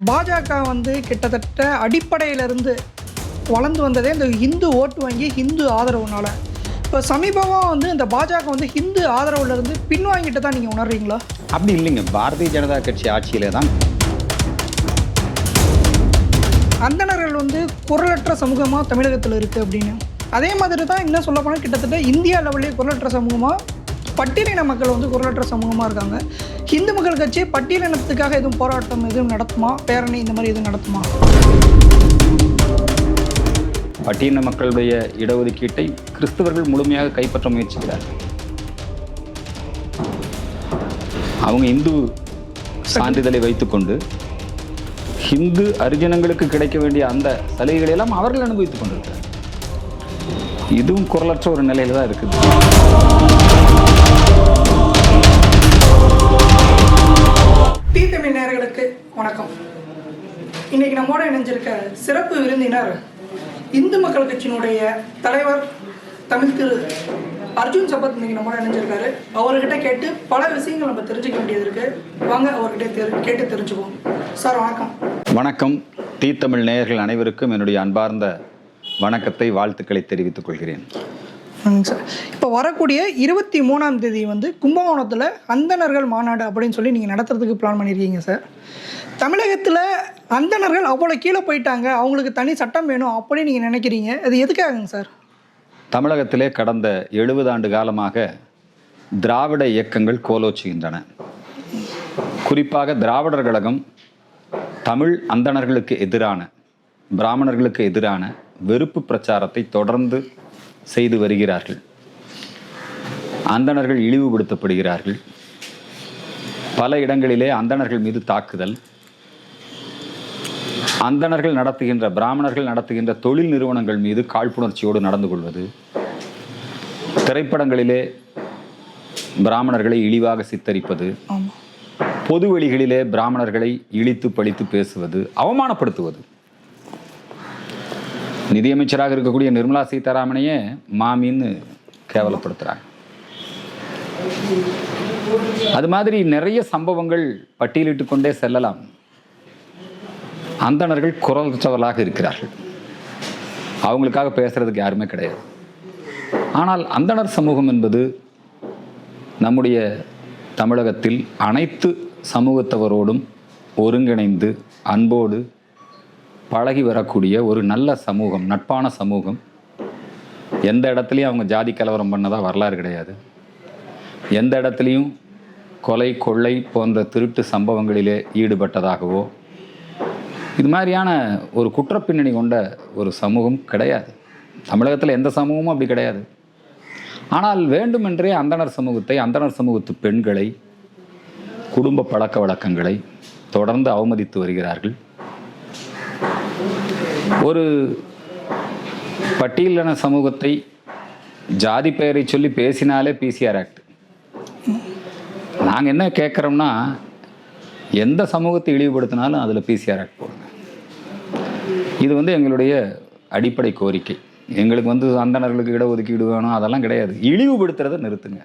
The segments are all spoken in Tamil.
பாஜக வந்து கிட்டத்தட்ட அடிப்படையிலிருந்து வளர்ந்து வந்ததே இந்த ஹிந்து ஓட்டு வங்கி ஹிந்து ஆதரவுனால. இப்போ சமீபமாக வந்து இந்த பாஜக வந்து ஹிந்து ஆதரவுலேருந்து பின்வாங்கிட்டு தான் நீங்கள் உணர்றீங்களா? அப்படி இல்லைங்க. பாரதிய ஜனதா கட்சி ஆட்சியிலே தான் அந்தணர்கள் வந்து குரலற்ற சமூகமாக தமிழகத்தில் இருக்குது அப்படின்னு. அதே மாதிரி தான் இன்னும் சொல்ல போனால் கிட்டத்தட்ட இந்தியா லெவல்லே குரலற்ற சமூகமாக பட்டியலின மக்கள் வந்து குரலற்ற சமூகமாக இருக்காங்க. ஹிந்து மக்கள் கட்சி பட்டியலினத்துக்காக எதுவும் போராட்டம் எதுவும் நடத்துமா, பேரணி இந்த மாதிரி எதுவும் நடத்துமா? பட்டியலின மக்களுடைய இடஒதுக்கீட்டை கிறிஸ்தவர்கள் முழுமையாக கைப்பற்ற முயற்சிக்கிறார்கள். அவங்க இந்து சான்றிதழை வைத்துக்கொண்டு ஹிந்து அரிஜனங்களுக்கு கிடைக்க வேண்டிய அந்த சலுகைகளை எல்லாம் அவர்கள் அனுபவித்துக் கொண்டிருக்கிறார். இதுவும் குரலற்ற ஒரு நிலையில தான் இருக்குது. டி தமிழ் நேயர்களுக்கு வணக்கம். இன்னைக்கு நம்மோட இணைஞ்சிருக்க சிறப்பு விருந்தினர் இந்து மக்கள் கட்சியினுடைய தலைவர் தமிழ் திரு அர்ஜுன் சம்பத் இன்னைக்கு நம்மோட இணைஞ்சிருக்காரு. அவர்கிட்ட கேட்டு பல விஷயங்கள் நம்ம தெரிஞ்சுக்க வேண்டியது இருக்கு. வாங்க அவர்கிட்ட கேட்டு தெரிஞ்சுக்குவோம். சார் வணக்கம். வணக்கம். டி தமிழ் நேயர்கள் அனைவருக்கும் என்னுடைய அன்பார்ந்த வணக்கத்தை, வாழ்த்துக்களை தெரிவித்துக் கொள்கிறேன். சார், இப்போ வரக்கூடிய 23ஆம் தேதி வந்து கும்பகோணத்தில் அந்தணர்கள் மாநாடு அப்படின்னு சொல்லி நீங்கள் நடத்துறதுக்கு பிளான் பண்ணியிருக்கீங்க சார். தமிழகத்தில் அந்தணர்கள் அவ்வளோ கீழே போயிட்டாங்க, அவங்களுக்கு தனி சட்டம் வேணும் அப்படின்னு நீங்கள் நினைக்கிறீங்க. அது எதுக்காகங்க சார்? தமிழகத்திலே கடந்த 70 ஆண்டு காலமாக திராவிட இயக்கங்கள் கோலோச்சுகின்றன. குறிப்பாக திராவிடர் கழகம் தமிழ் அந்தணர்களுக்கு எதிரான, பிராமணர்களுக்கு எதிரான வெறுப்பு பிரச்சாரத்தை தொடர்ந்து செய்து வருகிறார்கள். அந்தணர்கள் இழிவுபடுத்தப்படுகிறார்கள். பல இடங்களிலே அந்தணர்கள் மீது தாக்குதல், அந்தணர்கள் நடத்துகின்ற, பிராமணர்கள் நடத்துகின்ற தொழில் நிறுவனங்கள் மீது காழ்ப்புணர்ச்சியோடு நடந்து கொள்வது, திரைப்படங்களிலே பிராமணர்களை இழிவாக சித்தரிப்பது, பொது வெளிகளிலே பிராமணர்களை இழித்து பழித்து பேசுவது, அவமானப்படுத்துவது. நிதியமைச்சராக இருக்கக்கூடிய நிர்மலா சீதாராமனையே மாமின்னு கேவலப்படுத்துறாங்க. அது மாதிரி நிறைய சம்பவங்கள் பட்டியலிட்டு கொண்டே செல்லலாம். அந்தணர்கள் குரலற்றவர்களாக இருக்கிறார்கள். அவங்களுக்காக பேசுறதுக்கு யாருமே கிடையாது. ஆனால் அந்தணர் சமூகம் என்பது நம்முடைய தமிழகத்தில் அனைத்து சமூகத்தவரோடும் ஒருங்கிணைந்து அன்போடு பழகி வரக்கூடிய ஒரு நல்ல சமூகம், நட்பான சமூகம். எந்த இடத்துலையும் அவங்க ஜாதி கலவரம் பண்ணதா வரலாறு கிடையாது. எந்த இடத்துலையும் கொலை கொள்ளை போன்ற திருட்டு சம்பவங்களிலே ஈடுபட்டதாகவோ இது மாதிரியான ஒரு குற்றப்பின்னணி கொண்ட ஒரு சமூகம் கிடையாது. தமிழகத்தில் எந்த சமூகமும் அப்படி கிடையாது. ஆனால் வேண்டுமென்றே அந்தணர் சமூகத்தை, அந்தணர் சமூகத்து பெண்களை, குடும்ப பழக்க வழக்கங்களை தொடர்ந்து அவமதித்து வருகிறார்கள். ஒரு பட்டியலின சமூகத்தை ஜாதி பெயரை சொல்லி பேசினாலே பிசிஆர் ஆக்ட். நாங்கள் என்ன கேட்குறோம்னா, எந்த சமூகத்தை இழிவுபடுத்தினாலும் அதில் பிசிஆர் ஆக்ட் போடுங்க. இது வந்து எங்களுடைய அடிப்படை கோரிக்கை. எங்களுக்கு வந்து அந்தணர்களுக்கு இடஒதுக்கீடு வேணும் அதெல்லாம் கிடையாது. இழிவுபடுத்துறதை நிறுத்துங்க.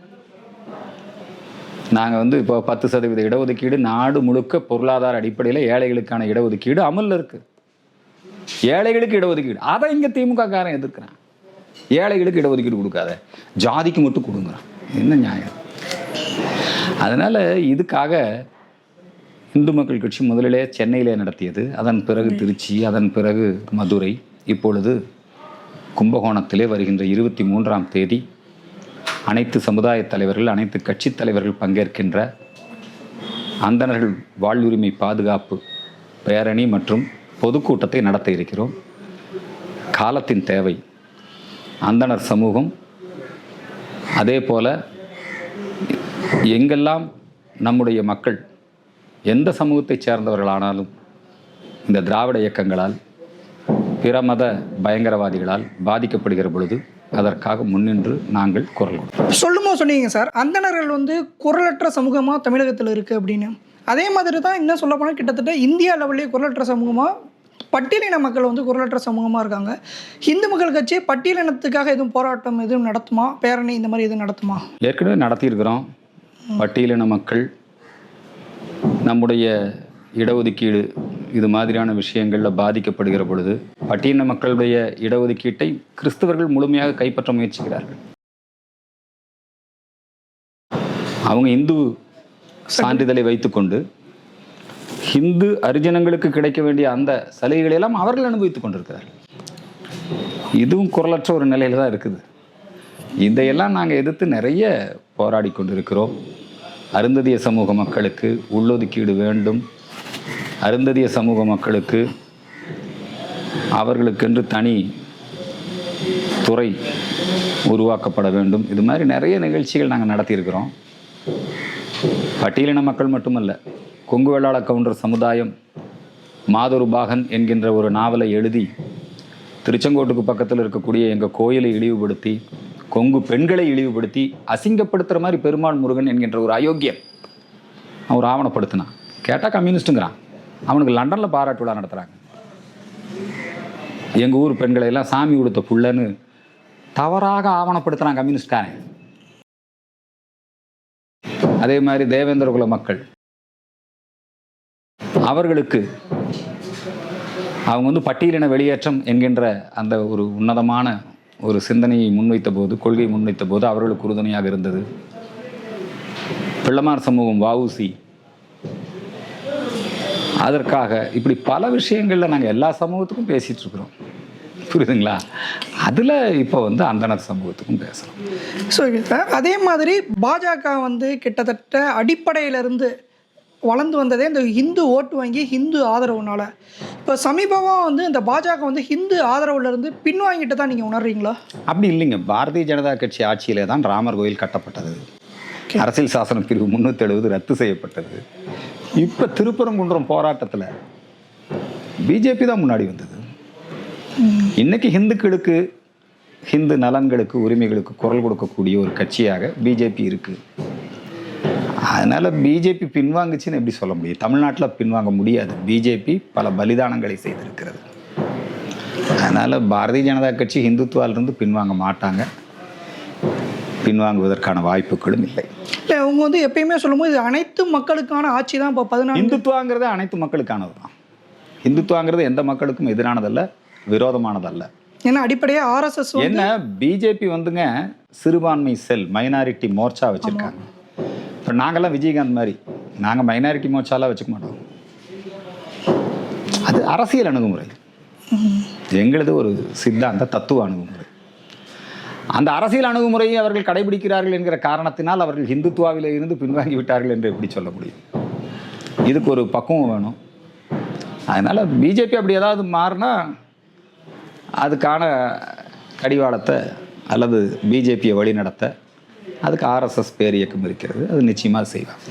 நாங்கள் வந்து இப்போ 10% இடஒதுக்கீடு நாடு முழுக்க பொருளாதார அடிப்படையில் ஏழைகளுக்கான இடஒதுக்கீடு அமலில் இருக்குது. ஏழைகளுக்கு இடஒதுக்கீடு, அதை இங்கே திமுக காரன் எதிர்க்கிறான். ஏழைகளுக்கு இடஒதுக்கீடு கொடுக்காத, ஜாதிக்கு மட்டும் கொடுங்குறான். என்ன நியாயம்? அதனால் இதுக்காக இந்து மக்கள் கட்சி முதலிலே சென்னையிலே நடத்தியது, அதன் பிறகு திருச்சி, அதன் பிறகு மதுரை, இப்பொழுது கும்பகோணத்திலே வருகின்ற 23ஆம் தேதி அனைத்து சமுதாய தலைவர்கள், அனைத்து கட்சி தலைவர்கள் பங்கேற்கின்ற அந்தணர்கள் வாழ்வுரிமை பாதுகாப்பு பேரணி மற்றும் பொதுக்கூட்டத்தை நடத்த இருக்கிறோம். காலத்தின் தேவை. அந்தணர் சமூகம் அதே போல எங்கெல்லாம் நம்முடைய மக்கள் எந்த சமூகத்தைச் சேர்ந்தவர்களானாலும் இந்த திராவிட இயக்கங்களால், பிற மத பயங்கரவாதிகளால் பாதிக்கப்படுகிற பொழுது அதற்காக முன்னின்று நாங்கள் குரல் கொடுத்தோம். சொல்லுமோ சொன்னீங்க சார், அந்தணர்கள் வந்து குரலற்ற சமூகமாக தமிழகத்தில் இருக்குது அப்படின்னு. அதே மாதிரி தான் இன்னும் சொல்ல போனால் கிட்டத்தட்ட இந்தியா லெவல்லே குரலற்ற சமூகமாக பட்டியலின மக்கள் வந்து குரலற்ற சமூகமாக இருக்காங்க. ஹிந்து மக்கள் கட்சி பட்டியலினத்துக்காக எதுவும் போராட்டம் எதுவும் நடத்துமா, பேரணி இந்த மாதிரி எதுவும் நடத்துமா? ஏற்கனவே நடத்தியிருக்கிறோம். பட்டியலின மக்கள் நம்முடைய இடஒதுக்கீடு இது மாதிரியான விஷயங்களில் பாதிக்கப்படுகிற பொழுது பட்டியலின மக்களுடைய இடஒதுக்கீட்டை கிறிஸ்தவர்கள் முழுமையாக கைப்பற்ற முயற்சிக்கிறார்கள். அவங்க இந்து சான்றிதழை வைத்துக்கொண்டு ஹிந்து அரிஜனங்களுக்கு கிடைக்க வேண்டிய அந்த சலுகைகளை எல்லாம் அவர்கள் அனுபவித்துக் கொண்டிருக்கிறார்கள். இதுவும் குரலற்ற ஒரு நிலையில தான் இருக்குது. இதையெல்லாம் நாங்கள் எதிர்த்து நிறைய போராடி கொண்டிருக்கிறோம். அருந்ததிய சமூக மக்களுக்கு உள்ளொதுக்கீடு வேண்டும், அருந்ததிய சமூக மக்களுக்கு அவர்களுக்கென்று தனி துறை உருவாக்கப்பட வேண்டும். இது மாதிரி நிறைய நிகழ்ச்சிகள் நாங்கள் நடத்தியிருக்கிறோம். பட்டியலின மக்கள் மட்டுமல்ல, கொங்கு வேளாள கவுண்டர் சமுதாயம் மாதொரு பாகன் என்கின்ற ஒரு நாவலை எழுதி திருச்செங்கோட்டுக்கு பக்கத்தில் இருக்கக்கூடிய எங்கள் கோயிலை இழிவுபடுத்தி, கொங்கு பெண்களை இழிவுபடுத்தி அசிங்கப்படுத்துகிற மாதிரி பெருமாள் முருகன் என்கின்ற ஒரு அயோக்கியம் அவர் ஆவணப்படுத்தினான். கேட்டால் கம்யூனிஸ்ட்டுங்கிறான். அவனுக்கு லண்டனில் பாராட்டு விழா நடத்துகிறாங்க. எங்கள் ஊர் பெண்களை எல்லாம் சாமி கொடுத்த புள்ளன்னு தவறாக ஆவணப்படுத்துகிறான் கம்யூனிஸ்ட்காரன். அதே மாதிரி தேவேந்திரகுல மக்கள் அவர்களுக்கு அவங்க பட்டியலின வெளியேற்றம் என்கின்ற அந்த ஒரு உன்னதமான ஒரு சிந்தனையை முன்வைத்த போது, கொள்கையை முன்வைத்த போது அவர்களுக்கு உறுதுணையாக இருந்தது. பிள்ளமார் சமூகம் வஉசி அதற்காக இப்படி பல விஷயங்களில் நாங்கள் எல்லா சமூகத்துக்கும் பேசிகிட்டு இருக்கிறோம். புரியுதுங்களா? அதில் இப்போ அந்தனர் சமூகத்துக்கும் பேசுகிறோம். ஸோ அதே மாதிரி பாஜக கிட்டத்தட்ட அடிப்படையிலிருந்து வளர்ந்து வந்ததே இந்த ஹிந்து ஓட்டு வாங்கி ஹிந்து ஆதரவுனால. இப்போ சமீபமாக இந்த பாஜக ஹிந்து ஆதரவுலேருந்து பின்வாங்கிட்டு தான் நீங்கள் உணர்றீங்களா? அப்படி இல்லைங்க. பாரதிய ஜனதா கட்சி ஆட்சியிலே தான் ராமர் கோயில் கட்டப்பட்டது. அரசியல் சாசன பிரிவு 370 ரத்து செய்யப்பட்டது. இப்போ திருப்பரங்குன்றம் போராட்டத்தில் பிஜேபி தான் முன்னாடி வந்தது. இன்னைக்கு ஹிந்துக்களுக்கு, ஹிந்து நலன்களுக்கு, உரிமைகளுக்கு குரல் கொடுக்கக்கூடிய ஒரு கட்சியாக பிஜேபி இருக்குது. அதனால் பிஜேபி பின்வாங்குச்சுன்னு எப்படி சொல்ல முடியும்? தமிழ்நாட்டில் பின்வாங்க முடியாது. பிஜேபி பல பலிதானங்களை செய்திருக்கிறது. அதனால் பாரதிய ஜனதா கட்சி ஹிந்துத்துவாலிருந்து பின்வாங்க மாட்டாங்க, பின்வாங்குவதற்கான வாய்ப்புகளும் இல்லை. இல்லை, அவங்க எப்பயுமே சொல்லும்போது இது அனைத்து மக்களுக்கான ஆட்சி தான். இப்போ 14 இந்துத்துவாங்கிறது அனைத்து மக்களுக்கானது தான். இந்துத்துவாங்கிறது எந்த மக்களுக்கும் எதிரானதல்ல, விரோதமானதல்ல. ஏன்னா அடிப்படையாக ஆர்எஸ்எஸ் என்ன பிஜேபி சிறுபான்மை செல், மைனாரிட்டி மோர்ச்சா வச்சுருக்காங்க. இப்போ நாங்கள்லாம் விஜயகாந்த் மாதிரி நாங்கள் மைனாரிட்டி மோர்ச்சாலாம் வச்சுக்க மாட்டோம். அது அரசியல் அணுகுமுறை, எங்களது ஒரு சித்தாந்த தத்துவ அணுகுமுறை. அந்த அரசியல் அணுகுமுறையை அவர்கள் கடைபிடிக்கிறார்கள் என்கிற காரணத்தினால் அவர்கள் ஹிந்துத்துவாவில் இருந்து பின்வாங்கி விட்டார்கள் என்று எப்படி சொல்ல முடியும்? இதுக்கு ஒரு பக்குவம் வேணும். அதனால் பிஜேபி அப்படி ஏதாவது மாறினா அதுக்கான கடிவாளத்தை அல்லது பிஜேபியை வழி நடத்த அதுக்கு ஆர்எஸ்எஸ் பேர் இயக்கம் இருக்கிறது. அது நிச்சயமாக செய்வாங்க.